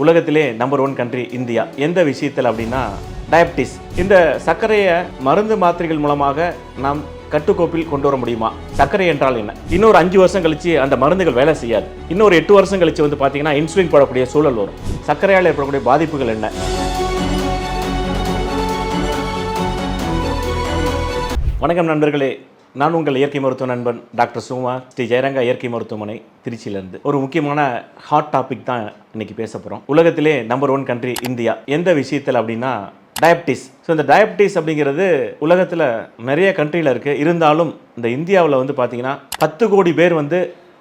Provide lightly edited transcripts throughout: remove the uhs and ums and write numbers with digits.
உலகத்திலே number 1 country India. எந்த விஷயத்தில் அப்படின்னா டயபிட்டிஸ். இந்த சர்க்கரையை மருந்து மாத்திரைகள் மூலமாக நாம் கட்டுக்கோப்பில் கொண்டு வர முடியுமா? சர்க்கரை என்றால் என்ன? இன்னொரு 5 வருஷம் கழிச்சு அந்த மருந்துகள் வேலை செய்யாது. இன்னொரு 8 வருஷம் கழிச்சு பார்த்தீங்கன்னா இன்சுலின் போடக்கூடிய சூழல் வரும். சர்க்கரையால் ஏற்படக்கூடிய பாதிப்புகள் என்ன? வணக்கம் நண்பர்களே, நான் உங்கள் இயற்கை மருத்துவ நண்பன் டாக்டர் சுகுமார், ஸ்ரீ ஜெயரங்கா இயற்கை மருத்துவமனை, திருச்சியிலேருந்து. ஒரு முக்கியமான ஹாட் டாபிக் தான் இன்னைக்கு பேச போகிறோம். உலகத்திலே நம்பர் 1 கண்ட்ரி இந்தியா. எந்த விஷயத்தில் அப்படின்னா டயபிட்டிஸ். ஸோ இந்த டயபிட்டிஸ் அப்படிங்கிறது உலகத்தில் நிறைய கண்ட்ரியில் இருக்குது. இருந்தாலும் இந்த இந்தியாவில் பார்த்தீங்கன்னா 10 கோடி பேர்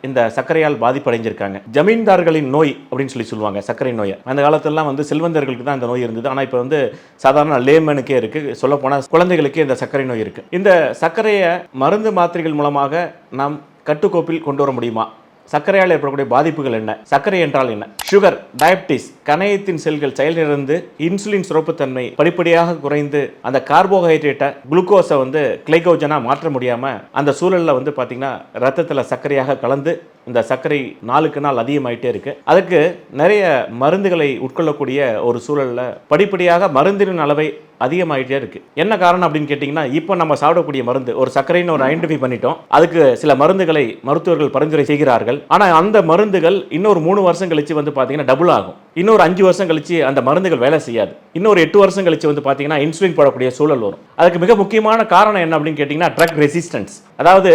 இந்த சர்க்கரையால் பாதிப்படைஞ்சிருக்காங்க. ஜமீன்தார்களின் நோய் அப்படின்னு சொல்லுவாங்க சர்க்கரை நோயை. அந்த காலத்திலலாம் செல்வந்தர்களுக்கு தான் இந்த நோய் இருந்தது. ஆனால் இப்போ சாதாரண லேமனுக்கே இருக்குது. சொல்லப்போனால் குழந்தைகளுக்கே இந்த சர்க்கரை நோய் இருக்குது. இந்த சர்க்கரையை மருந்து மாத்திரைகள் மூலமாக நாம் கட்டுக்கோப்பில் கொண்டு வர முடியுமா? சர்க்கரையால் ஏற்படக்கூடிய பாதிப்புகள் என்ன? சர்க்கரை என்றால் என்ன? சுகர், டயபிட்டிஸ், கணையத்தின் செல்கள் செயலிழந்து இன்சுலின் சுரப்புத்தன்மை படிப்படியாக குறைந்து அந்த கார்போஹைட்ரேட்டை குளுக்கோஸை கிளைகோஜனாக மாற்ற முடியாமல் அந்த சூழலில் பார்த்தீங்கன்னா ரத்தத்தில் சர்க்கரையாக கலந்து இந்த சர்க்கரை நாளுக்கு நாள் அதிகமாயிட்டே இருக்கு. அதுக்கு நிறைய மருந்துகளை உட்கொள்ளக்கூடிய ஒரு சூழலில் படிப்படியாக மருந்தின் அளவை அதிகமாயிட்டே இருக்கு. என்ன காரணம் அப்படின்னு கேட்டிங்கன்னா, இப்போ நம்ம சாப்பிடக்கூடிய மருந்து ஒரு சர்க்கரைன்னு ஐடென்டிஃபை பண்ணிட்டோம். அதுக்கு சில மருந்துகளை மருத்துவர்கள் பரிந்துரை செய்கிறார்கள். ஆனால் அந்த மருந்துகள் இன்னொரு 3 வருஷம் கழிச்சு பார்த்தீங்கன்னா டபுள் ஆகும். இன்னொரு 5 வருஷம் கழிச்சு அந்த மருந்துகள் வேலை செய்யாது. இன்னொரு 8 வருஷம் கழிச்சு பார்த்தீங்கன்னா இன்சுலின் போடக்கூடிய சூழல் வரும். அதுக்கு மிக முக்கியமான காரணம் என்ன அப்படின்னு கேட்டிங்கன்னா ட்ரக் ரெசிஸ்டன்ஸ். அதாவது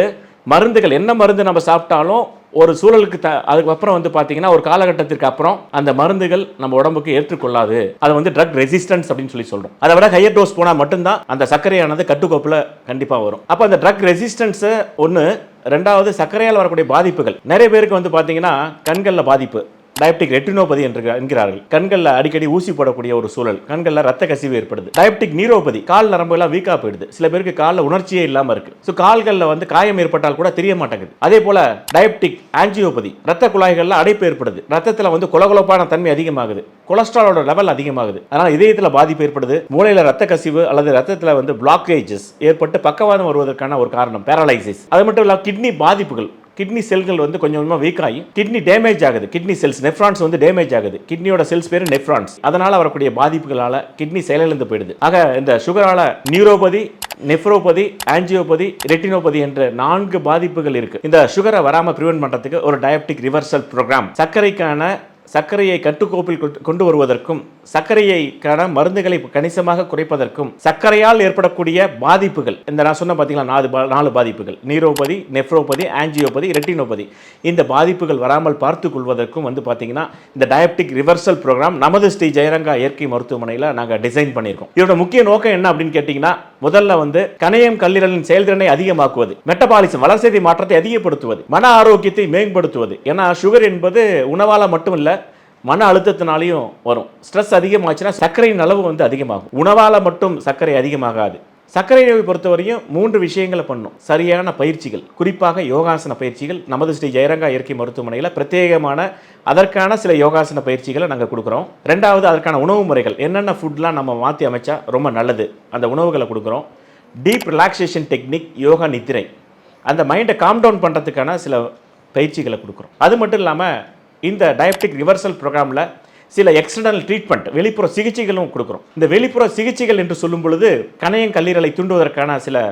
மருந்துகள் என்ன மருந்து நம்ம சாப்பிட்டாலும் ஒரு சூழலுக்கு அதுக்கப்புறம் பார்த்தீங்கன்னா ஒரு காலகட்டத்திற்கு அப்புறம் அந்த மருந்துகள் நம்ம உடம்புக்கு ஏற்றுக்கொள்ளாது. அது ட்ரக் ரெசிஸ்டன்ஸ் அப்படின்னு சொல்றோம். அதை விட ஹையர் டோஸ் போனால் மட்டும்தான் அந்த சர்க்கரையானது கட்டுக்கோப்பில் கண்டிப்பாக வரும். அப்போ அந்த ட்ரக் ரெசிஸ்டன்ஸ் ஒன்று. ரெண்டாவது, சர்க்கரையால் வரக்கூடிய பாதிப்புகள். நிறைய பேருக்கு பார்த்தீங்கன்னா கண்களில் பாதிப்பு, டயபெட்டிக் ரெட்டினோபதி என்கிறார்கள். கண்களில் அடிக்கடி ஊசி போடக்கூடிய ஒரு சூழல், கண்களில் ரத்த கசிவு ஏற்படுது. டயபெட்டிக் நீரோபதி, கால் நரம்பு எல்லாம் வீக்கா போயிடுது. சில பேருக்கு காலில் உணர்ச்சியே இல்லாமல் இருக்கு. ஸோ கால்களில் காயம் ஏற்பட்டால் கூட தெரிய மாட்டேங்குது. அதே போல டயபெட்டிக் ஆஞ்சியோபதி, ரத்த குழாய்களில் அடைப்பு ஏற்படுது. ரத்தத்தில் கொலகொலப்பான தன்மை அதிகமாகுது. கொலஸ்ட்ராலோட லெவல் அதிகமாகுது. அதனால் இதயத்தில் பாதிப்பு ஏற்படுது. மூளையில் ரத்த கசிவு அல்லது ரத்தத்தில் பிளாக்கேஜஸ் ஏற்பட்டு பக்கவாதம் வருவதற்கான ஒரு காரணம் பேரலைசிஸ். அது மட்டும் இல்லாமல் கிட்னி பாதிப்புகள். கிட்னி செல்கள் கொஞ்சம் கொஞ்சமாக வீக் ஆகி கிட்னி டேமேஜ் ஆகுது. கிட்னி செல்ஸ் நெஃப்ரான்ஸ் டேமேஜ் ஆகுது. கிட்னியோட செல்ஸ் பேர் நெஃப்ரான்ஸ். அதனால வரக்கூடிய பாதிப்புகளால கிட்னி செயலிழந்து போயிடுது. ஆக இந்த சுகரால நியூரோபதி, நெஃப்ரோபதி, ஆஞ்சியோபதி, ரெட்டினோபதி என்ற 4 பாதிப்புகள் இருக்கு. இந்த சுகரை வராம பிரிவென்ட் பண்றதுக்கு ஒரு டயபெட்டிக் ரிவர்சல் ப்ரோக்ராம், சர்க்கரையை கட்டுக்கோப்பில் கொண்டு வருவதற்கும் சர்க்கரைக்கான மருந்துகளை கணிசமாக குறைப்பதற்கும் சர்க்கரையால் ஏற்படக்கூடிய பாதிப்புகள், இந்த நான் சொன்ன பார்த்தீங்களா 4 பாதிப்புகள், நீரோபதி, நெஃப்ரோபதி, ஆஞ்சியோபதி, ரெட்டினோபதி, இந்த பாதிப்புகள் வராமல் பார்த்துக் கொள்வதற்கும் பார்த்தீங்கன்னா இந்த டயபெட்டிக் ரிவர்சல் ப்ரோக்ராம் நமது ஸ்ரீ ஜெயரங்கா இயற்கை மருத்துவமனையில் நாங்கள் டிசைன் பண்ணியிருக்கோம். இதோட முக்கிய நோக்கம் என்ன அப்படின்னு கேட்டிங்கன்னா, முதல்ல கணையம் கல்லீரலின் செயல்திறனை அதிகமாக்குவது, மெட்டபாலிசம் வளர்சிதை மாற்றத்தை அதிகப்படுத்துவது, மன ஆரோக்கியத்தை மேம்படுத்துவது. ஏன்னா சுகர் என்பது உணவால் மட்டும் இல்லை, மன அழுத்தத்தினாலையும் வரும். ஸ்ட்ரெஸ் அதிகமாச்சுன்னா சர்க்கரையின் அளவு அதிகமாகும். உணவால் மட்டும் சர்க்கரை அதிகமாகாது. சர்க்கரை நோயை பொறுத்தவரையும் 3 விஷயங்களை பண்ணும். சரியான பயிற்சிகள், குறிப்பாக யோகாசன பயிற்சிகள் நமது ஸ்ரீ ஜெயரங்கா இயற்கை மருத்துவமனையில் பிரத்யேகமான அதற்கான சில யோகாசன பயிற்சிகளை நாங்கள் கொடுக்குறோம். 2வது, அதற்கான உணவு முறைகள், என்னென்ன ஃபுட்லாம் நம்ம மாற்றி அமைச்சா ரொம்ப நல்லது, அந்த உணவுகளை கொடுக்குறோம். டீப் ரிலாக்ஸேஷன் டெக்னிக், யோகா நித்திரை, அந்த மைண்டை காம் டவுன் பண்ணுறதுக்கான சில பயிற்சிகளை கொடுக்குறோம். அது மட்டும் இல்லாமல் இந்த டயபெட்டிக் ரிவர்சல் ப்ரோக்ராமில் சில எக்ஸ்டர்னல் ட்ரீட்மெண்ட், வெளிப்புற சிகிச்சைகளும் கொடுக்குறோம். இந்த வெளிப்புற சிகிச்சைகள் என்று சொல்லும் பொழுது கணையம் கல்லீரலை தூண்டுவதற்கான சில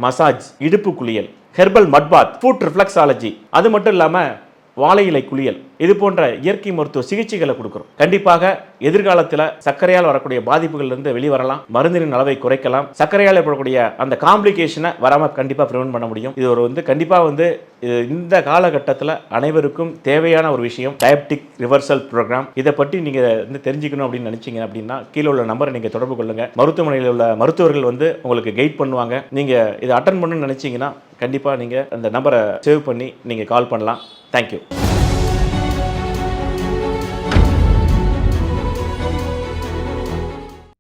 மசாஜ், இடுப்பு குளியல், ஹெர்பல் மட்பாத், ஃபுட் ரிஃப்ளெக்ஸாலஜி, அது மட்டும் இல்லாமல் வாழை இலை குளியல், இது போன்ற இயற்கை மருத்துவ சிகிச்சைகளை கொடுக்குறோம். கண்டிப்பாக எதிர்காலத்தில் சர்க்கரையால் வரக்கூடிய பாதிப்புகளிலிருந்து வெளிவரலாம், மருந்தின் அளவை குறைக்கலாம், சர்க்கரையால் ஏற்படக்கூடிய அந்த காம்ப்ளிகேஷனை வராமல் கண்டிப்பாக ப்ரிவென்ட் பண்ண முடியும். இது ஒரு கண்டிப்பாக இந்த காலகட்டத்தில் அனைவருக்கும் தேவையான ஒரு விஷயம், டயபெட்டிக் ரிவர்சல் ப்ரோக்ராம். இதை பற்றி நீங்கள் தெரிஞ்சுக்கணும் அப்படின்னு நினச்சிங்க அப்படின்னா கீழே உள்ள நம்பரை நீங்கள் தொடர்பு கொள்ளுங்கள். மருத்துவமனையில் உள்ள மருத்துவர்கள் உங்களுக்கு கைட் பண்ணுவாங்க. நீங்கள் இதை அட்டன் பண்ணணும்னு நினச்சிங்கன்னா கண்டிப்பாக நீங்கள் அந்த நம்பரை சேவ் பண்ணி நீங்கள் கால் பண்ணலாம். தேங்க்யூ.